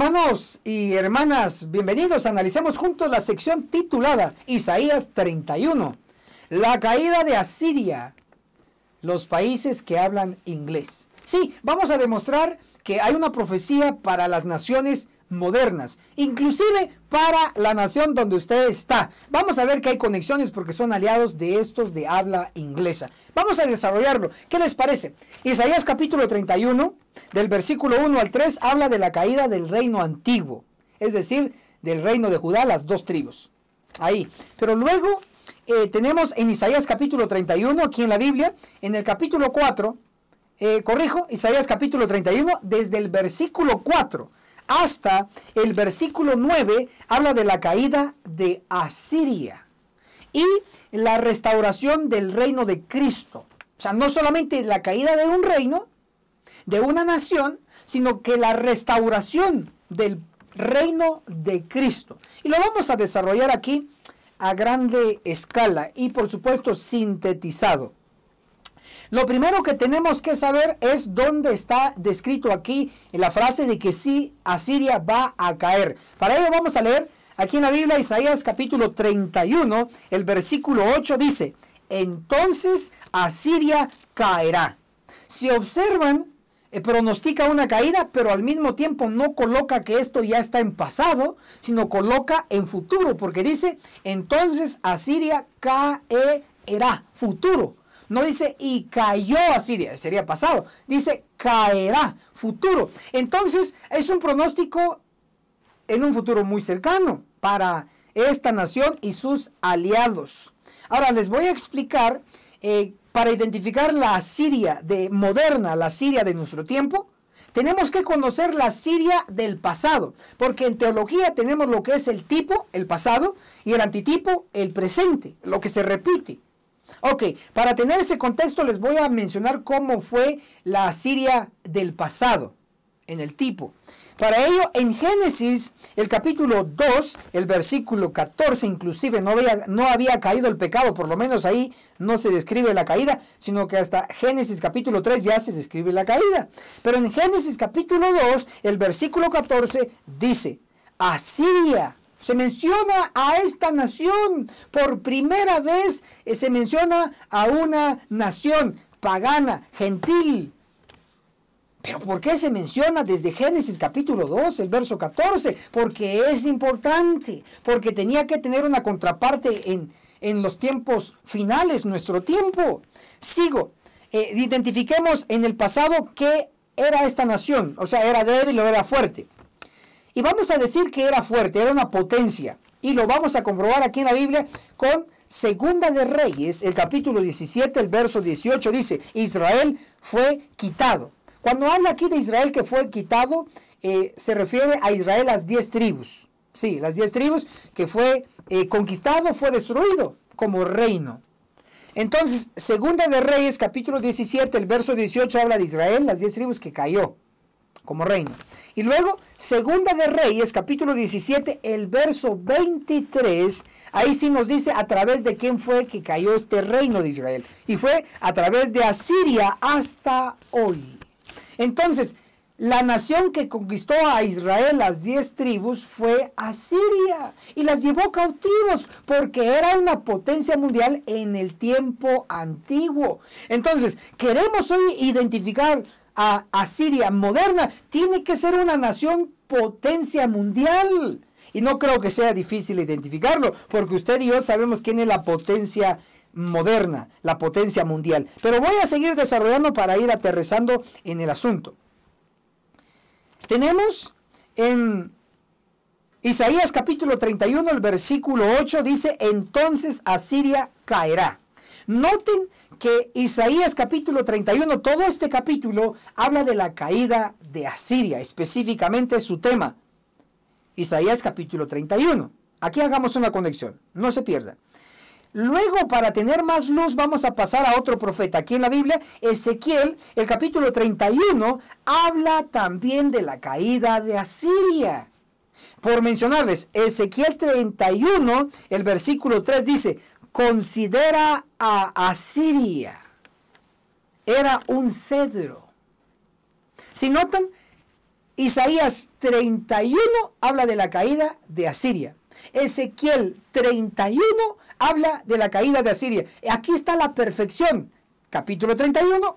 Hermanos y hermanas, bienvenidos. Analicemos juntos la sección titulada Isaías 31, la caída de Asiria, los países que hablan inglés. Sí, vamos a demostrar que hay una profecía para las naciones modernas, inclusive para la nación donde usted está. Vamos a ver que hay conexiones porque son aliados de estos de habla inglesa. Vamos a desarrollarlo. ¿Qué les parece? Isaías capítulo 31, del versículo 1 al 3, habla de la caída del reino antiguo, es decir, del reino de Judá, las dos tribus. Ahí. Pero luego tenemos en Isaías capítulo 31, aquí en la Biblia, en el capítulo 4, Isaías capítulo 31, desde el versículo 4 hasta el versículo 9, habla de la caída de Asiria y la restauración del reino de Cristo. O sea, no solamente la caída de un reino, de una nación, sino que la restauración del reino de Cristo. Y lo vamos a desarrollar aquí a grande escala y por supuesto sintetizado. Lo primero que tenemos que saber es dónde está descrito aquí en la frase de que sí, Asiria va a caer. Para ello vamos a leer aquí en la Biblia Isaías capítulo 31, el versículo 8 dice: entonces Asiria caerá. Si observan, pronostica una caída, pero al mismo tiempo no coloca que esto ya está en pasado, sino coloca en futuro, porque dice, entonces Asiria caerá, futuro. No dice, y cayó Asiria, sería pasado. Dice, caerá, futuro. Entonces, es un pronóstico en un futuro muy cercano para esta nación y sus aliados. Ahora, les voy a explicar, para identificar la Asiria moderna, la Asiria de nuestro tiempo, tenemos que conocer la Asiria del pasado. Porque en teología tenemos lo que es el tipo, el pasado, y el antitipo, el presente, lo que se repite. Ok, para tener ese contexto les voy a mencionar cómo fue la Asiria del pasado, en el tipo. Para ello, en Génesis, el capítulo 2, el versículo 14, inclusive no había caído el pecado, por lo menos ahí no se describe la caída, sino que hasta Génesis capítulo 3 ya se describe la caída. Pero en Génesis capítulo 2, el versículo 14 dice, Asiria. Se menciona a esta nación, por primera vez se menciona a una nación pagana, gentil. ¿Pero por qué se menciona desde Génesis capítulo 2, el verso 14? Porque es importante, porque tenía que tener una contraparte en los tiempos finales, nuestro tiempo. Sigo, identifiquemos en el pasado qué era esta nación, o sea, era débil o era fuerte. Y vamos a decir que era fuerte, era una potencia. Y lo vamos a comprobar aquí en la Biblia con Segunda de Reyes, el capítulo 17, el verso 18, dice, Israel fue quitado. Cuando habla aquí de Israel que fue quitado, se refiere a Israel, las 10 tribus. Sí, las 10 tribus que fue conquistado, fue destruido como reino. Entonces, Segunda de Reyes, capítulo 17, el verso 18, habla de Israel, las 10 tribus que cayó como reino. Y luego, Segunda de Reyes, capítulo 17, el verso 23, ahí sí nos dice a través de quién fue que cayó este reino de Israel. Y fue a través de Asiria hasta hoy. Entonces, la nación que conquistó a Israel, las 10 tribus, fue Asiria. Y las llevó cautivos porque era una potencia mundial en el tiempo antiguo. Entonces, queremos hoy identificar a Asiria moderna, tiene que ser una nación potencia mundial. Y no creo que sea difícil identificarlo, porque usted y yo sabemos quién es la potencia moderna, la potencia mundial. Pero voy a seguir desarrollando para ir aterrizando en el asunto. Tenemos en Isaías capítulo 31, el versículo 8, dice, entonces Asiria caerá. Noten que Isaías capítulo 31, todo este capítulo habla de la caída de Asiria, específicamente su tema. Isaías capítulo 31. Aquí hagamos una conexión, no se pierda. Luego, para tener más luz, vamos a pasar a otro profeta. Aquí en la Biblia, Ezequiel, el capítulo 31, habla también de la caída de Asiria. Por mencionarles, Ezequiel 31, el versículo 3 dice, considera a Isaías 31 habla de la caída de Asiria. Ezequiel 31 habla de la caída de Asiria. Aquí está la perfección. Capítulo 31,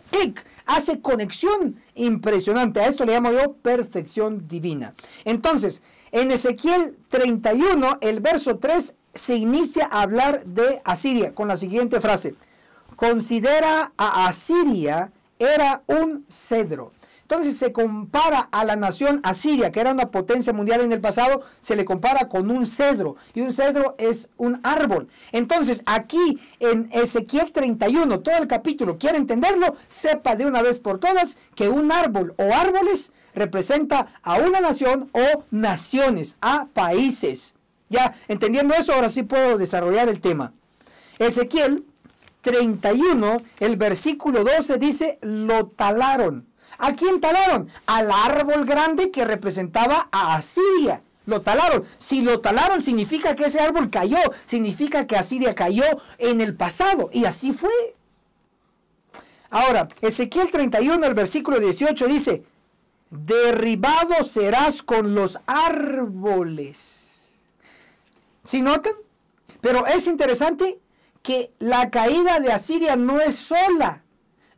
clic, hace conexión impresionante. A esto le llamo yo perfección divina. Entonces, en Ezequiel 31, el verso 3, se inicia a hablar de Asiria con la siguiente frase. Considera a Asiria era un cedro. Entonces se compara a la nación Asiria, que era una potencia mundial en el pasado, se le compara con un cedro. Y un cedro es un árbol. Entonces aquí en Ezequiel 31, todo el capítulo, quiere entenderlo, sepa de una vez por todas que un árbol o árboles representa a una nación o naciones, a países. Ya entendiendo eso, ahora sí puedo desarrollar el tema. Ezequiel 31, el versículo 12 dice, lo talaron. ¿A quién talaron? Al árbol grande que representaba a Asiria. Lo talaron. Si lo talaron, significa que ese árbol cayó. Significa que Asiria cayó en el pasado. Y así fue. Ahora, Ezequiel 31, el versículo 18 dice, derribado serás con los árboles. ¿Sí notan? Pero es interesante que la caída de Asiria no es sola.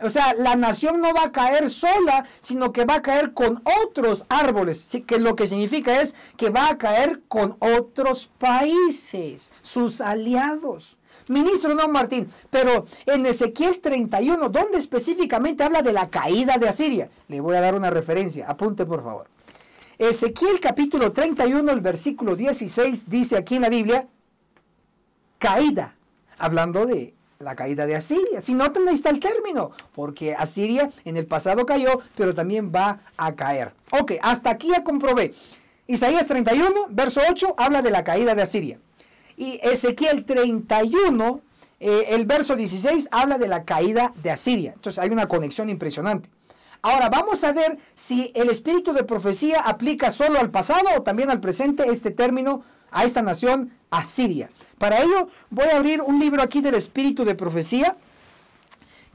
O sea, la nación no va a caer sola, sino que va a caer con otros árboles. Que lo que significa es que va a caer con otros países, sus aliados. Ministro Don Martín, pero en Ezequiel 31, ¿dónde específicamente habla de la caída de Asiria? Le voy a dar una referencia, apunte por favor. Ezequiel capítulo 31, el versículo 16, dice aquí en la Biblia, caída, hablando de la caída de Asiria. Si notan, ahí está el término, porque Asiria en el pasado cayó, pero también va a caer. Ok, hasta aquí ya comprobé. Isaías 31, verso 8, habla de la caída de Asiria. Y Ezequiel 31, el verso 16, habla de la caída de Asiria. Entonces hay una conexión impresionante. Ahora vamos a ver si el espíritu de profecía aplica solo al pasado o también al presente este término a esta nación Asiria. Para ello voy a abrir un libro aquí del espíritu de profecía,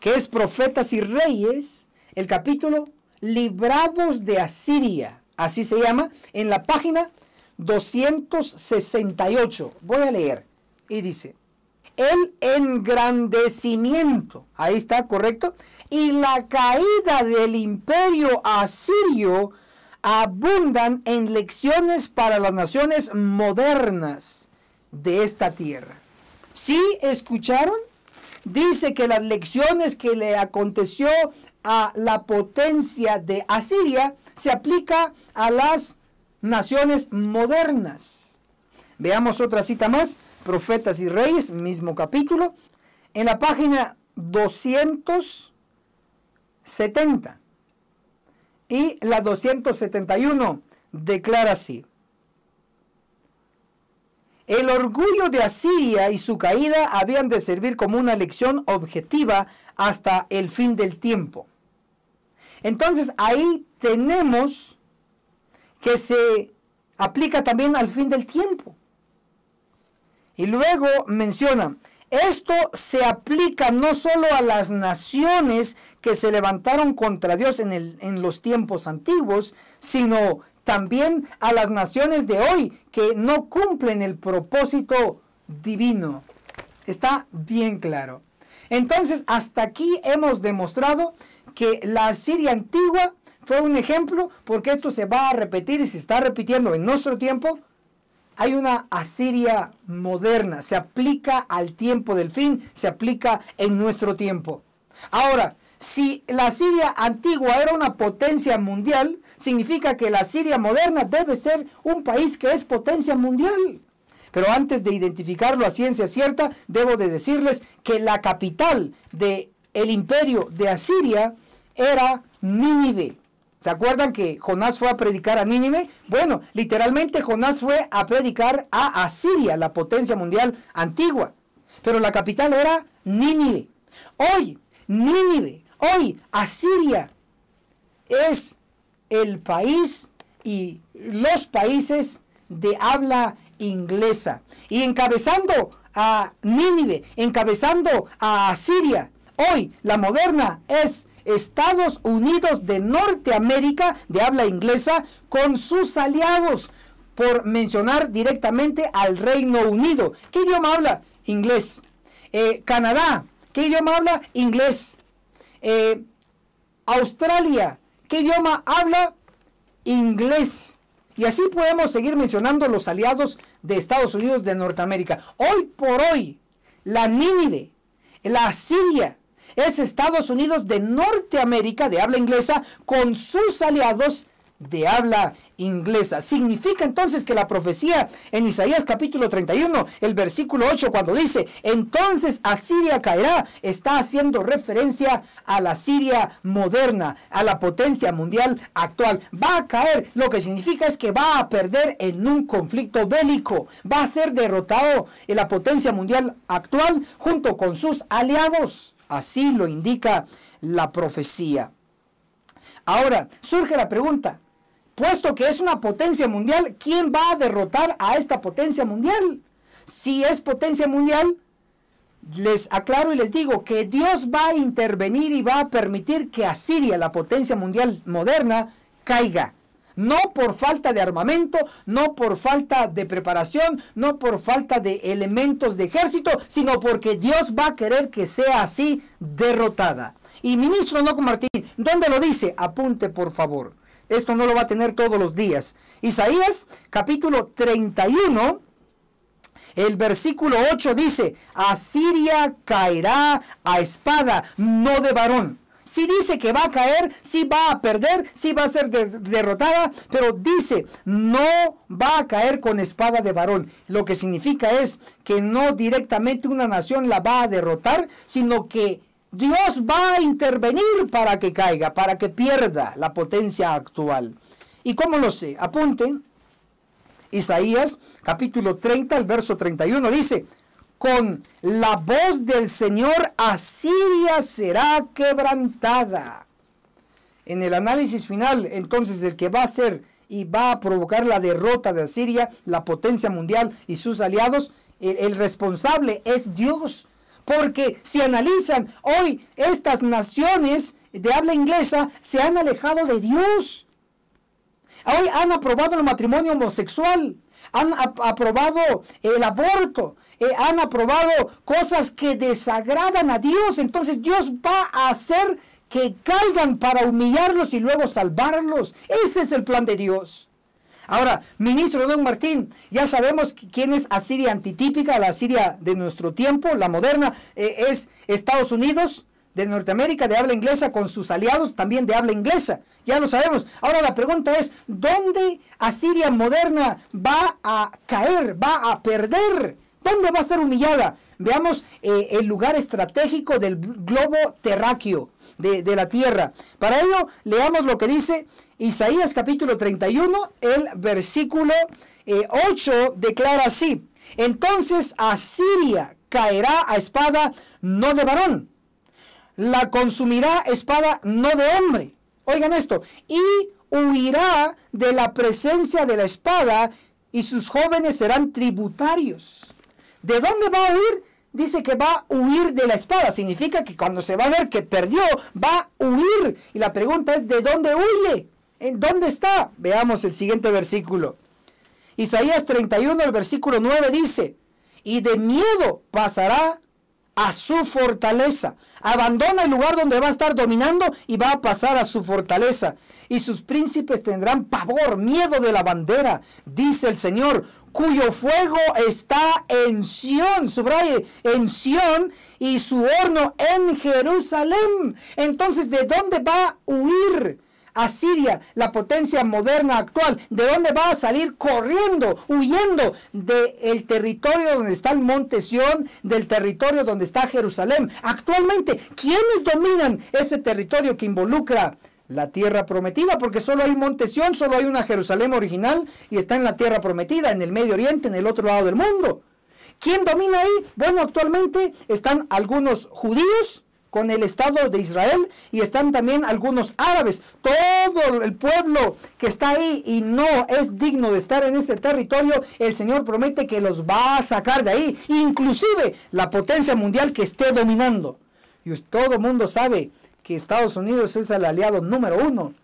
que es Profetas y Reyes, el capítulo Librados de Asiria, así se llama, en la página 268. Voy a leer y dice, el engrandecimiento, ahí está, correcto, y la caída del imperio asirio abundan en lecciones para las naciones modernas de esta tierra. ¿Sí escucharon? Dice que las lecciones que le aconteció a la potencia de Asiria se aplica a las naciones modernas. Veamos otra cita más, Profetas y Reyes, mismo capítulo, en la página 270. Y la 271 declara así. El orgullo de Asiria y su caída habían de servir como una lección objetiva hasta el fin del tiempo. Entonces ahí tenemos que se aplica también al fin del tiempo. Y luego menciona, esto se aplica no solo a las naciones que se levantaron contra Dios en los tiempos antiguos, sino también a las naciones de hoy que no cumplen el propósito divino. Está bien claro. Entonces, hasta aquí hemos demostrado que la Asiria antigua fue un ejemplo, porque esto se va a repetir y se está repitiendo en nuestro tiempo. Hay una Asiria moderna, se aplica al tiempo del fin, se aplica en nuestro tiempo. Ahora, si la Asiria antigua era una potencia mundial, significa que la Asiria moderna debe ser un país que es potencia mundial. Pero antes de identificarlo a ciencia cierta, debo de decirles que la capital del imperio de Asiria era Nínive. ¿Se acuerdan que Jonás fue a predicar a Nínive? Bueno, literalmente Jonás fue a predicar a Asiria, la potencia mundial antigua. Pero la capital era Nínive. Hoy, Nínive, hoy Asiria es el país y los países de habla inglesa. Y encabezando a Nínive, encabezando a Asiria, hoy la moderna es Estados Unidos de Norteamérica, de habla inglesa, con sus aliados, por mencionar directamente al Reino Unido. ¿Qué idioma habla? Inglés. Canadá, ¿qué idioma habla? Inglés. Australia, ¿qué idioma habla? Inglés. Y así podemos seguir mencionando los aliados de Estados Unidos de Norteamérica. Hoy por hoy, la Nínive, la Asiria, es Estados Unidos de Norteamérica, de habla inglesa, con sus aliados de habla inglesa. Significa entonces que la profecía en Isaías capítulo 31, el versículo 8, cuando dice, entonces Asiria caerá, está haciendo referencia a la Siria moderna, a la potencia mundial actual. Va a caer, lo que significa es que va a perder en un conflicto bélico, va a ser derrotado en la potencia mundial actual junto con sus aliados. Así lo indica la profecía. Ahora, surge la pregunta, puesto que es una potencia mundial, ¿quién va a derrotar a esta potencia mundial? Si es potencia mundial, les aclaro y les digo que Dios va a intervenir y va a permitir que Asiria, la potencia mundial moderna, caiga. No por falta de armamento, no por falta de preparación, no por falta de elementos de ejército, sino porque Dios va a querer que sea así derrotada. Y ministro Enoc Martín, ¿dónde lo dice? Apunte por favor. Esto no lo va a tener todos los días. Isaías capítulo 31, el versículo 8 dice, Asiria caerá a espada, no de varón. Sí dice que va a caer, sí va a perder, sí va a ser derrotada, pero dice, no va a caer con espada de varón. Lo que significa es que no directamente una nación la va a derrotar, sino que Dios va a intervenir para que caiga, para que pierda la potencia actual. ¿Y cómo lo sé? Apunten. Isaías capítulo 30, el verso 31 dice, con la voz del Señor Asiria será quebrantada. En el análisis final, entonces, el que va a hacer y va a provocar la derrota de Asiria, la potencia mundial y sus aliados, el responsable es Dios. Porque si analizan, hoy estas naciones de habla inglesa se han alejado de Dios. Hoy han aprobado el matrimonio homosexual, han aprobado el aborto, han aprobado cosas que desagradan a Dios. Entonces Dios va a hacer que caigan para humillarlos y luego salvarlos. Ese es el plan de Dios. Ahora, ministro Enoc Martín, ya sabemos quién es Asiria antitípica, la Asiria de nuestro tiempo, la moderna, es Estados Unidos de Norteamérica de habla inglesa con sus aliados también de habla inglesa. Ya lo sabemos. Ahora la pregunta es, ¿dónde Asiria moderna va a caer, va a perder? ¿Dónde va a ser humillada? Veamos el lugar estratégico del globo terráqueo de la tierra. Para ello, leamos lo que dice Isaías capítulo 31, el versículo 8 declara así. Entonces Asiria caerá a espada no de varón, la consumirá espada no de hombre. Oigan esto, y huirá de la presencia de la espada y sus jóvenes serán tributarios. ¿De dónde va a huir? Dice que va a huir de la espada. Significa que cuando se va a ver que perdió, va a huir. Y la pregunta es, ¿de dónde huye? ¿En dónde está? Veamos el siguiente versículo. Isaías 31, el versículo 9 dice, y de miedo pasará a su fortaleza. Abandona el lugar donde va a estar dominando y va a pasar a su fortaleza. Y sus príncipes tendrán pavor, miedo de la bandera, dice el Señor, cuyo fuego está en Sión, subraye, en Sión, y su horno en Jerusalén. Entonces, ¿de dónde va a huir Asiria, la potencia moderna actual? ¿De dónde va a salir corriendo, huyendo? Del territorio donde está el monte Sión, del territorio donde está Jerusalén. Actualmente, ¿quiénes dominan ese territorio que involucra la tierra prometida? Porque solo hay un monte Sión, solo hay una Jerusalén original y está en la tierra prometida, en el Medio Oriente, en el otro lado del mundo. ¿Quién domina ahí? Bueno, actualmente están algunos judíos con el Estado de Israel y están también algunos árabes. Todo el pueblo que está ahí y no es digno de estar en ese territorio, el Señor promete que los va a sacar de ahí, inclusive la potencia mundial que esté dominando. Y todo el mundo sabe que Estados Unidos es el aliado número 1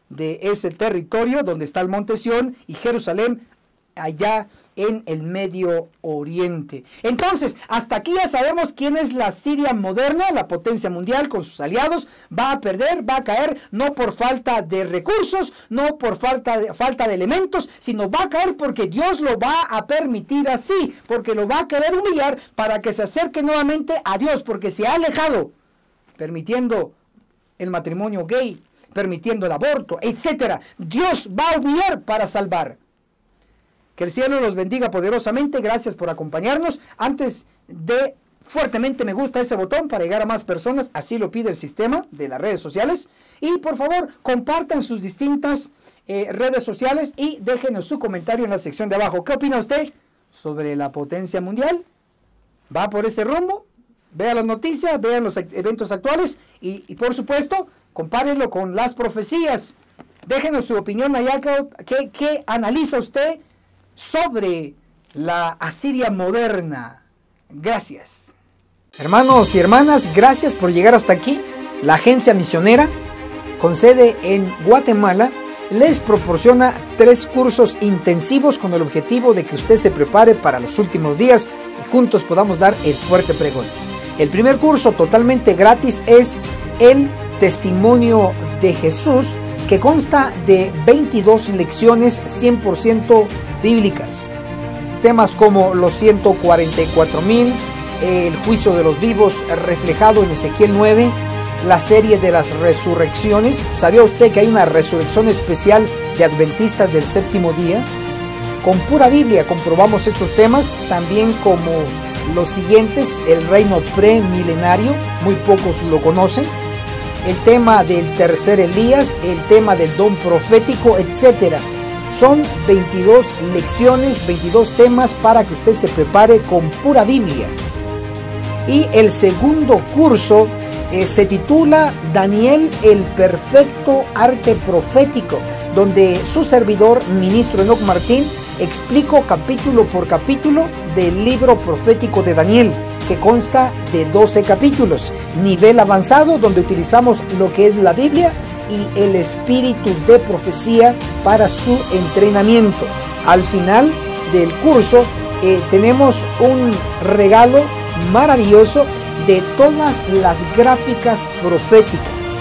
de ese territorio donde está el Monte Sión y Jerusalén, allá en el Medio Oriente. Entonces, hasta aquí ya sabemos quién es la Siria moderna, la potencia mundial con sus aliados. Va a perder, va a caer, no por falta de recursos, no por falta de elementos, sino va a caer porque Dios lo va a permitir así, porque lo va a querer humillar para que se acerque nuevamente a Dios, porque se ha alejado, permitiendo el matrimonio gay, permitiendo el aborto, etcétera. Dios va a humillar para salvar. Que el cielo los bendiga poderosamente. Gracias por acompañarnos. Antes de fuertemente me gusta ese botón para llegar a más personas, así lo pide el sistema de las redes sociales. Y por favor, compartan sus distintas redes sociales y déjenos su comentario en la sección de abajo. ¿Qué opina usted sobre la potencia mundial? ¿Va por ese rumbo? Vea las noticias, vea los eventos actuales y por supuesto, compárenlo con las profecías. Déjenos su opinión allá. ¿Qué analiza usted sobre la Asiria moderna? Gracias. Hermanos y hermanas, gracias por llegar hasta aquí. La agencia misionera, con sede en Guatemala, les proporciona 3 cursos intensivos con el objetivo de que usted se prepare para los últimos días y juntos podamos dar el fuerte pregón. El primer curso totalmente gratis es el Testimonio de Jesús, que consta de 22 lecciones 100% bíblicas. Temas como los 144,000, el juicio de los vivos reflejado en Ezequiel 9, la serie de las resurrecciones. ¿Sabía usted que hay una resurrección especial de adventistas del séptimo día? Con pura Biblia comprobamos estos temas, también como los siguientes: el reino premilenario, muy pocos lo conocen, el tema del tercer Elías, el tema del don profético, etcétera. Son 22 lecciones, 22 temas para que usted se prepare con pura Biblia. Y el segundo curso se titula Daniel, el perfecto arte profético, donde su servidor, ministro Enoch Martín, explico capítulo por capítulo del libro profético de Daniel, que consta de 12 capítulos. Nivel avanzado, donde utilizamos lo que es la Biblia y el espíritu de profecía para su entrenamiento. Al final del curso tenemos un regalo maravilloso de todas las gráficas proféticas.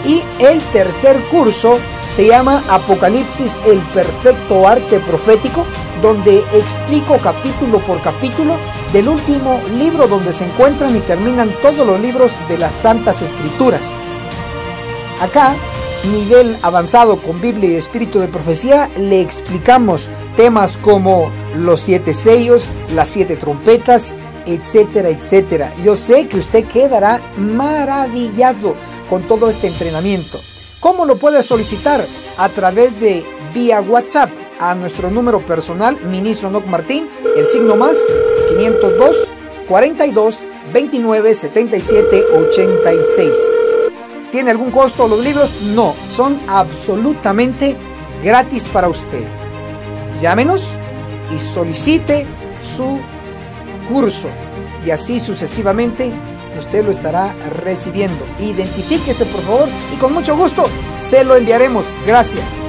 Y el tercer curso se llama Apocalipsis, el perfecto arte profético, donde explico capítulo por capítulo del último libro donde se encuentran y terminan todos los libros de las Santas Escrituras. Acá, nivel avanzado con Biblia y espíritu de profecía, le explicamos temas como los 7 sellos, las 7 trompetas, etcétera, etcétera. Yo sé que usted quedará maravillado con todo este entrenamiento. ¿Cómo lo puede solicitar? A través de vía WhatsApp a nuestro número personal, ministro Enoch Martín, el signo más 502 42 29 77 86. ¿Tiene algún costo los libros? No, son absolutamente gratis para usted. Llámenos y solicite su curso y así sucesivamente usted lo estará recibiendo. Identifíquese por favor y con mucho gusto se lo enviaremos. Gracias.